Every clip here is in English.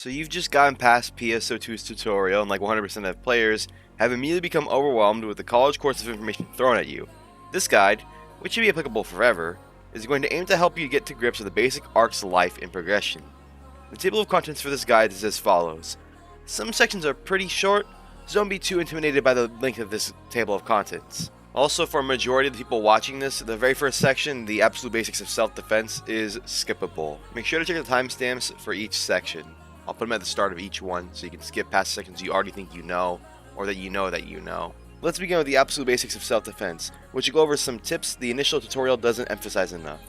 So you've just gotten past PSO2's tutorial, and like 100% of players have immediately become overwhelmed with the college course of information thrown at you. This guide, which should be applicable forever, is going to aim to help you get to grips with the basic ARKS life and progression. The table of contents for this guide is as follows. Some sections are pretty short, so don't be too intimidated by the length of this table of contents. Also, for a majority of the people watching this, the very first section, the absolute basics of self-defense, is skippable. Make sure to check the timestamps for each section. I'll put them at the start of each one, so you can skip past sections you already think you know, or that you know that you know. Let's begin with the absolute basics of self-defense, which will go over some tips the initial tutorial doesn't emphasize enough.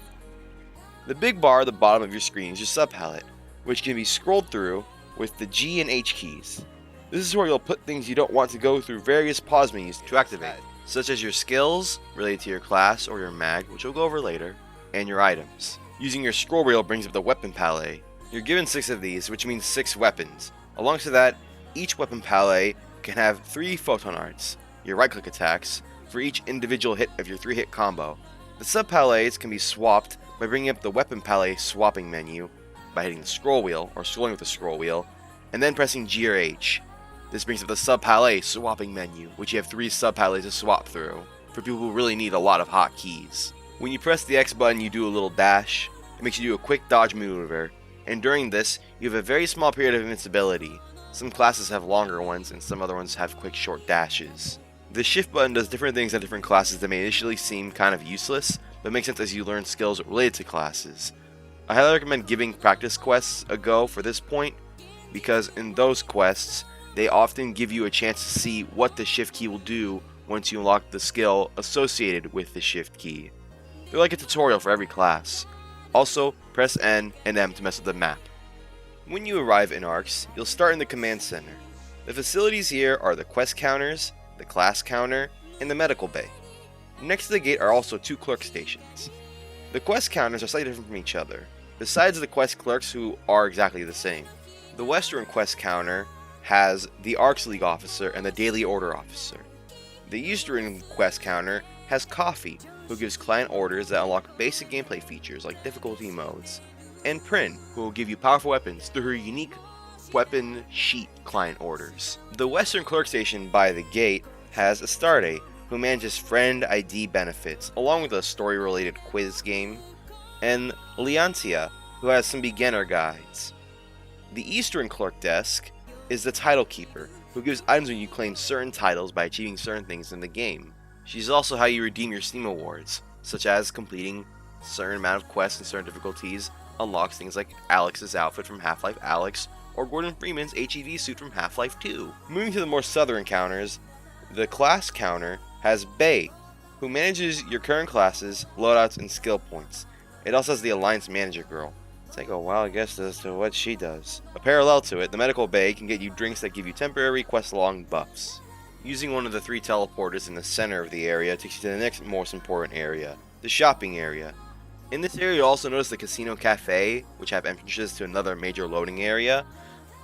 The big bar at the bottom of your screen is your sub-palette, which can be scrolled through with the G and H keys. This is where you'll put things you don't want to go through various pause menus to activate, such as your skills related to your class or your mag, which we'll go over later, and your items. Using your scroll wheel brings up the weapon palette. You're given 6 of these, which means 6 weapons. Alongside that, each weapon palette can have 3 photon arts, your right click attacks, for each individual hit of your 3-hit combo. The sub-palettes can be swapped by bringing up the weapon palette swapping menu by hitting the scroll wheel, or scrolling with the scroll wheel, and then pressing G or H. This brings up the sub-palette swapping menu, which you have 3 sub-palettes to swap through, for people who really need a lot of hotkeys. When you press the X button, you do a little dash. It makes you do a quick dodge maneuver, and during this, you have a very small period of invincibility. Some classes have longer ones, and some other ones have quick short dashes. The shift button does different things at different classes that may initially seem kind of useless, but make sense as you learn skills related to classes. I highly recommend giving practice quests a go for this point, because in those quests, they often give you a chance to see what the shift key will do once you unlock the skill associated with the shift key. They're like a tutorial for every class. Also, press N and M to mess with the map. When you arrive in ARKS, you'll start in the command center. The facilities here are the quest counters, the class counter, and the medical bay. Next to the gate are also 2 clerk stations. The quest counters are slightly different from each other, besides the quest clerks who are exactly the same. The Western quest counter has the ARKS League officer and the Daily Order officer. The Eastern quest counter has Coffee, who gives client orders that unlock basic gameplay features like difficulty modes, and Prin, who will give you powerful weapons through her unique weapon sheet client orders. The Western clerk station by the gate has Astarte, who manages friend ID benefits, along with a story-related quiz game, and Leontia, who has some beginner guides. The Eastern clerk desk is the Title Keeper, who gives items when you claim certain titles by achieving certain things in the game. She's also how you redeem your Steam awards, such as completing a certain amount of quests and certain difficulties unlocks things like Alex's outfit from Half-Life Alyx, or Gordon Freeman's HEV suit from Half-Life 2. Moving to the more southern counters, the class counter has Bay, who manages your current classes, loadouts, and skill points. It also has the Alliance Manager Girl. Take a wild guess as to what she does. A parallel to it, the medical bay can get you drinks that give you temporary quest-along buffs. Using one of the 3 teleporters in the center of the area takes you to the next most important area, the shopping area. In this area you'll also notice the casino cafe, which have entrances to another major loading area,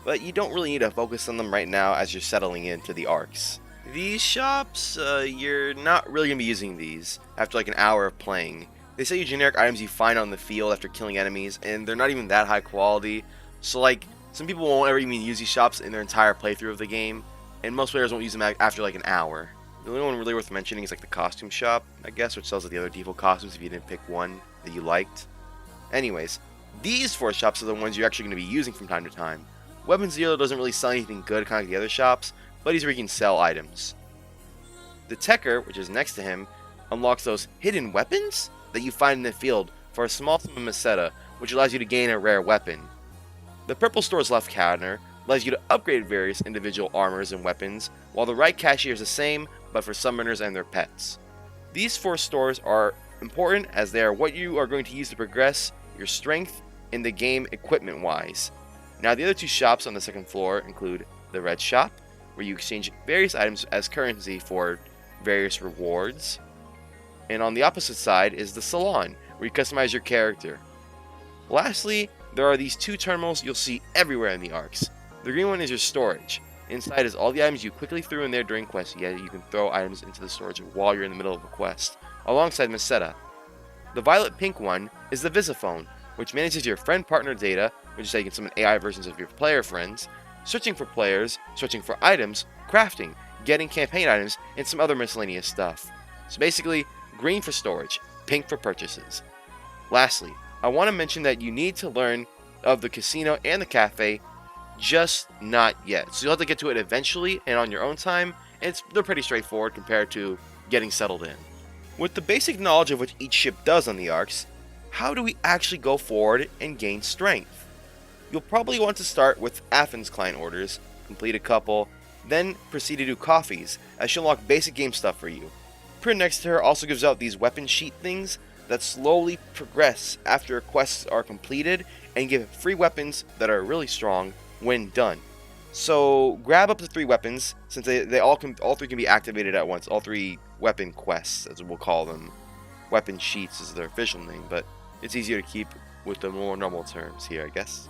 but you don't really need to focus on them right now as you're settling into the ARKS. These shops, you're not really going to be using these after like an hour of playing. They sell you generic items you find on the field after killing enemies, and they're not even that high quality, so like, some people won't ever even use these shops in their entire playthrough of the game, and most players won't use them after like an hour. The only one really worth mentioning is like the costume shop, I guess, which sells like the other default costumes if you didn't pick one that you liked. Anyways, these 4 shops are the ones you're actually going to be using from time to time. Weapons Dealer doesn't really sell anything good kind of like the other shops, but he's where you can sell items. The Techer, which is next to him, unlocks those hidden weapons that you find in the field for a small sum of Meseta, which allows you to gain a rare weapon. The Purple Store's left counter allows you to upgrade various individual armors and weapons, while the right cashier is the same, but for summoners and their pets. These 4 stores are important as they are what you are going to use to progress your strength in the game equipment-wise. Now the other 2 shops on the second floor include the Red Shop, where you exchange various items as currency for various rewards, and on the opposite side is the Salon, where you customize your character. Lastly, there are these 2 terminals you'll see everywhere in the ARKS. The green one is your storage. Inside is all the items you quickly threw in there during quests, yet you can throw items into the storage while you're in the middle of a quest, alongside Meseta. The violet-pink one is the Visiphone, which manages your friend-partner data which is how you can summon AI versions of your player friends, searching for players, searching for items, crafting, getting campaign items, and some other miscellaneous stuff. So basically, green for storage, pink for purchases. Lastly, I want to mention that you need to learn of the casino and the cafe, just not yet. So you'll have to get to it eventually and on your own time, and they're pretty straightforward compared to getting settled in. With the basic knowledge of what each ship does on the ARKS, how do we actually go forward and gain strength? You'll probably want to start with Athens client orders, complete a couple, then proceed to do coffees, as she'll unlock basic game stuff for you. Print next to her also gives out these weapon sheet things that slowly progress after quests are completed and give free weapons that are really strong when done. So grab up the 3 weapons, since they all three can be activated at once. All 3 weapon quests, as we'll call them. Weapon sheets is their official name, but it's easier to keep with the more normal terms here, I guess.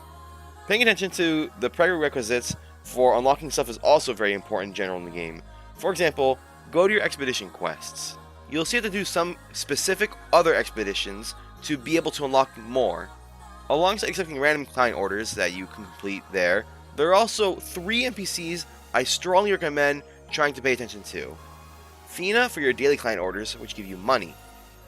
Paying attention to the prerequisites for unlocking stuff is also very important in general in the game. For example, go to your expedition quests. You'll see to do some specific other expeditions to be able to unlock more. Alongside accepting random client orders that you can complete there are also 3 NPCs I strongly recommend trying to pay attention to. Fina for your daily client orders, which give you money.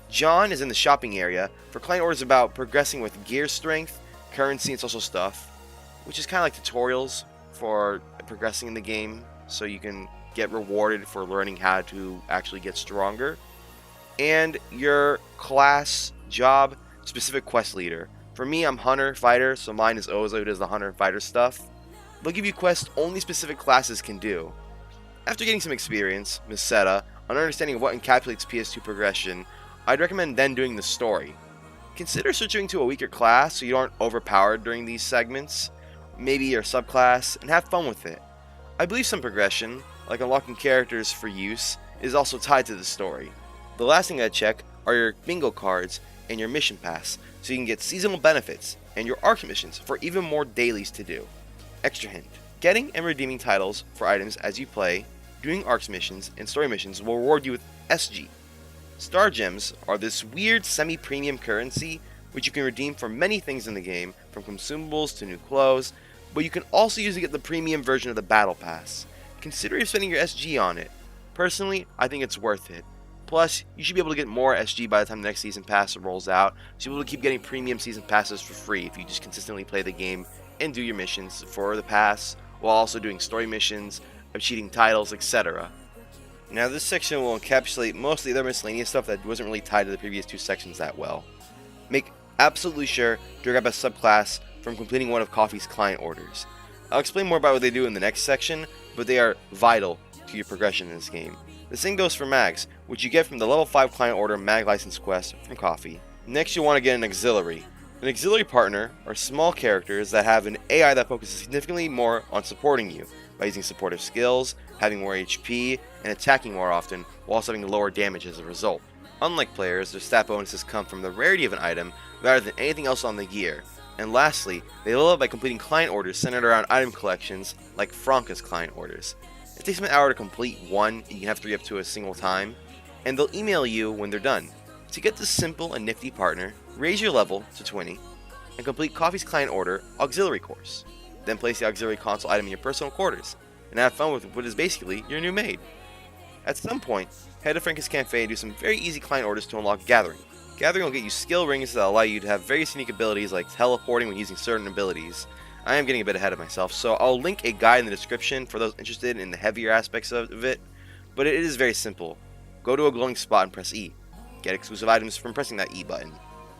John is in the shopping area for client orders about progressing with gear strength, currency, and social stuff, which is kind of like tutorials for progressing in the game, so you can get rewarded for learning how to actually get stronger. And your class, job, specific quest leader. For me, I'm Hunter Fighter, so mine is Oza, who does the Hunter Fighter stuff. They'll give you quests only specific classes can do. After getting some experience, Miseta, on understanding of what encapsulates PS2 progression, I'd recommend then doing the story. Consider switching to a weaker class so you aren't overpowered during these segments, maybe your subclass, and have fun with it. I believe some progression, like unlocking characters for use, is also tied to the story. The last thing I'd check are your bingo cards and your mission pass, so you can get seasonal benefits, and your ARKS missions for even more dailies to do. Extra hint: getting and redeeming titles for items as you play, doing ARKS missions, and story missions will reward you with SG. Star Gems are this weird semi-premium currency which you can redeem for many things in the game, from consumables to new clothes, but you can also use to get the premium version of the Battle Pass. Consider spending your SG on it. Personally, I think it's worth it. Plus, you should be able to get more SG by the time the next Season Pass rolls out, so you'll be able to keep getting premium Season Passes for free if you just consistently play the game and do your missions for the pass, while also doing story missions, achieving titles, etc. Now this section will encapsulate most of the other miscellaneous stuff that wasn't really tied to the previous 2 sections that well. Make absolutely sure to grab a subclass from completing one of Coffee's client orders. I'll explain more about what they do in the next section, but they are vital to your progression in this game. The same goes for mags, which you get from the level 5 client order mag license quest from Coffee. Next you'll want to get an auxiliary. An auxiliary partner are small characters that have an AI that focuses significantly more on supporting you, by using supportive skills, having more HP, and attacking more often, while also having lower damage as a result. Unlike players, their stat bonuses come from the rarity of an item rather than anything else on the gear. And lastly, they level up by completing client orders centered around item collections, like Franca's client orders. It takes them an hour to complete one, and you can have 3 up to a single time, and they'll email you when they're done. To get this simple and nifty partner, raise your level to 20, and complete Coffee's client order auxiliary course. Then place the auxiliary console item in your personal quarters, and have fun with what is basically your new maid. At some point, head to Franca's Cafe and do some very easy client orders to unlock Gathering. Gathering will get you skill rings that allow you to have various unique abilities like teleporting when using certain abilities. I am getting a bit ahead of myself, so I'll link a guide in the description for those interested in the heavier aspects of it, but it is very simple. Go to a glowing spot and press E. Get exclusive items from pressing that E button.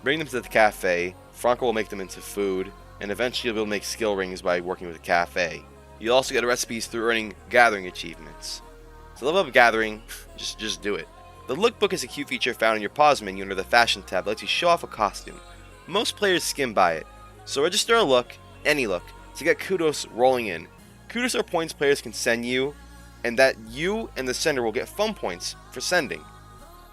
Bring them to the cafe, Franca will make them into food, and eventually you'll be able to make skill rings by working with the cafe. You'll also get recipes through earning Gathering achievements. To level up Gathering, just do it. The lookbook is a cute feature found in your pause menu under the fashion tab that lets you show off a costume. Most players skim by it, so register a look, any look, to get kudos rolling in. Kudos are points players can send you, and that you and the sender will get fun points for sending.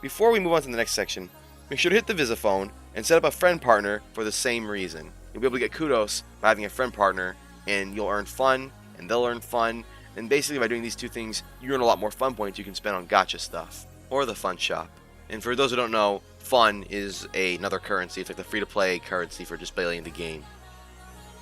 Before we move on to the next section, make sure to hit the Visiphone and set up a friend partner for the same reason. You'll be able to get kudos by having a friend partner, and you'll earn fun, and they'll earn fun, and basically by doing these 2 things, you earn a lot more fun points you can spend on gacha stuff, or the fun shop. And for those who don't know, fun is another currency. It's like the free-to-play currency for just playing the game.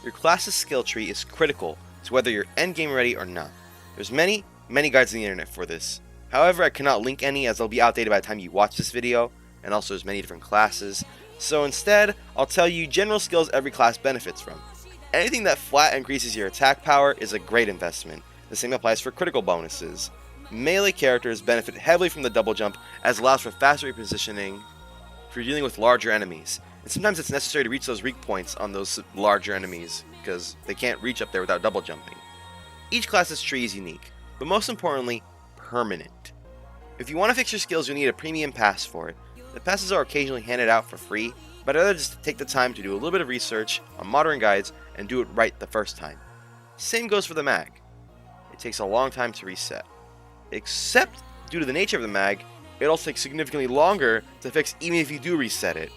Your class's skill tree is critical to whether you're endgame ready or not. There's many guides on the internet for this. However, I cannot link any as they'll be outdated by the time you watch this video, and also there's many different classes. So instead, I'll tell you general skills every class benefits from. Anything that flat increases your attack power is a great investment. The same applies for critical bonuses. Melee characters benefit heavily from the double jump as it allows for faster repositioning for dealing with larger enemies. And sometimes it's necessary to reach those weak points on those larger enemies because they can't reach up there without double jumping. Each class's tree is unique, but most importantly, permanent. If you want to fix your skills, you'll need a premium pass for it. The passes are occasionally handed out for free, but I'd rather just take the time to do a little bit of research on modern guides and do it right the first time. Same goes for the mag. It takes a long time to reset. Except, due to the nature of the mag, it also takes significantly longer to fix even if you do reset it.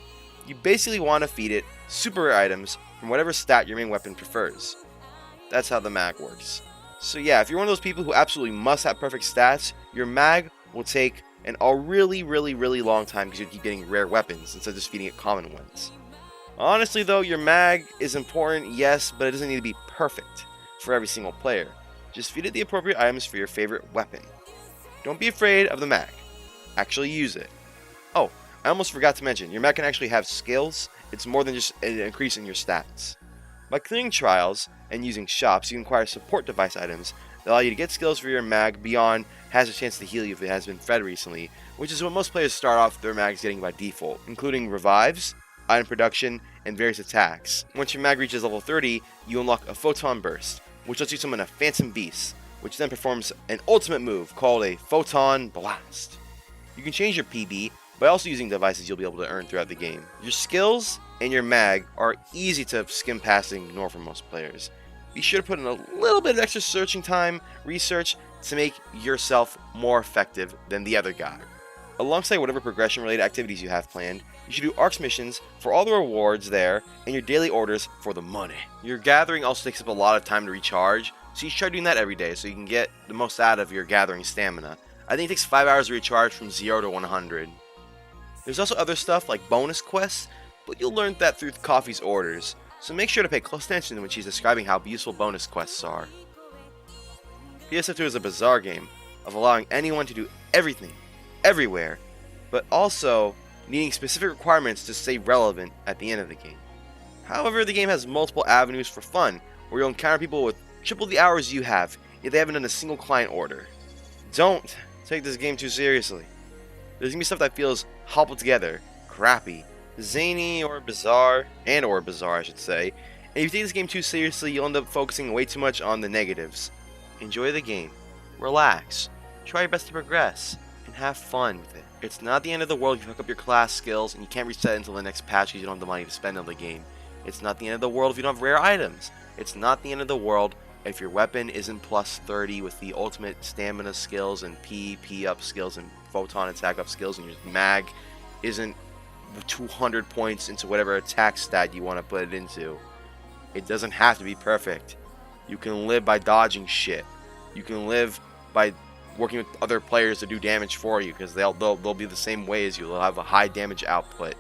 You basically want to feed it super rare items from whatever stat your main weapon prefers. That's how the mag works. So yeah, if you're one of those people who absolutely must have perfect stats, your mag will take a really long time because you keep getting rare weapons instead of just feeding it common ones. Honestly though, your mag is important, yes, but it doesn't need to be perfect for every single player. Just feed it the appropriate items for your favorite weapon. Don't be afraid of the mag. Actually use it. Oh, I almost forgot to mention, your mag can actually have skills. It's more than just an increase in your stats. By clearing trials and using shops, you can acquire support device items that allow you to get skills for your mag beyond has a chance to heal you if it has been fed recently, which is what most players start off their mags getting by default, including revives, item production, and various attacks. Once your mag reaches level 30, you unlock a photon burst, which lets you summon a phantom beast, which then performs an ultimate move called a photon blast. You can change your PB by also using devices you'll be able to earn throughout the game. Your skills and your mag are easy to skim past and ignore for most players. Be sure to put in a little bit of extra searching time, research, to make yourself more effective than the other guy. Alongside whatever progression related activities you have planned, you should do ARKS missions for all the rewards there and your daily orders for the money. Your gathering also takes up a lot of time to recharge, so you should try doing that every day so you can get the most out of your gathering stamina. I think it takes 5 hours to recharge from 0 to 100. There's also other stuff like bonus quests, but you'll learn that through Coffee's orders, so make sure to pay close attention when she's describing how useful bonus quests are. PSO2 is a bizarre game of allowing anyone to do everything, everywhere, but also needing specific requirements to stay relevant at the end of the game. However, the game has multiple avenues for fun, where you'll encounter people with triple the hours you have, yet they haven't done a single client order. Don't take this game too seriously. There's gonna be stuff that feels hobbled together, crappy, zany or bizarre, I should say, and if you take this game too seriously, you'll end up focusing way too much on the negatives. Enjoy the game, relax, try your best to progress, and have fun with it. It's not the end of the world if you hook up your class skills and you can't reset until the next patch because you don't have the money to spend on the game. It's not the end of the world if you don't have rare items. It's not the end of the world if your weapon isn't plus 30 with the ultimate stamina skills and PvP up skills and photon attack up skills, and your mag isn't 200 points into whatever attack stat you want to put it into. It doesn't have to be perfect. You can live by dodging shit. You can live by working with other players to do damage for you, because they'll be the same way as you. They'll have a high damage output,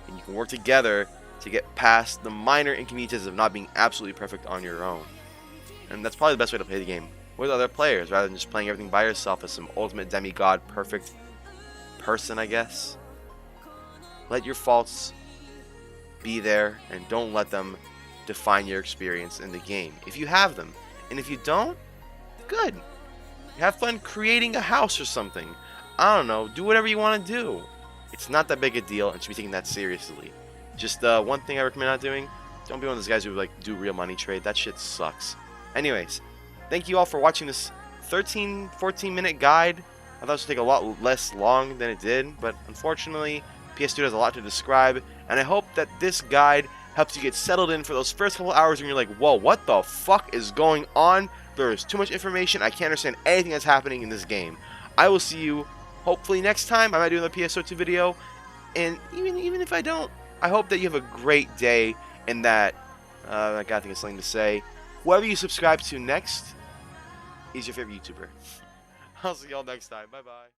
and you can work together to get past the minor inconveniences of not being absolutely perfect on your own. And that's probably the best way to play the game, with other players, rather than just playing everything by yourself as some ultimate demigod perfect person, I guess. Let your faults be there, and don't let them define your experience in the game, if you have them. And if you don't, good. Have fun creating a house or something. I don't know, do whatever you want to do. It's not that big a deal and should be taken that seriously. Just one thing I recommend not doing, don't be one of those guys who like do real money trade. That shit sucks. Anyways, thank you all for watching this 14 minute guide. I thought it would take a lot less long than it did, but unfortunately PS2 has a lot to describe, and I hope that this guide helps you get settled in for those first couple hours when you're like, whoa, what the fuck is going on? There is too much information. I can't understand anything that's happening in this game. I will see you hopefully next time. I might do another PSO2 video, and even if I don't, I hope that you have a great day, and that I gotta think of something to say. Whoever you subscribe to next is your favorite YouTuber. I'll see y'all next time. Bye bye.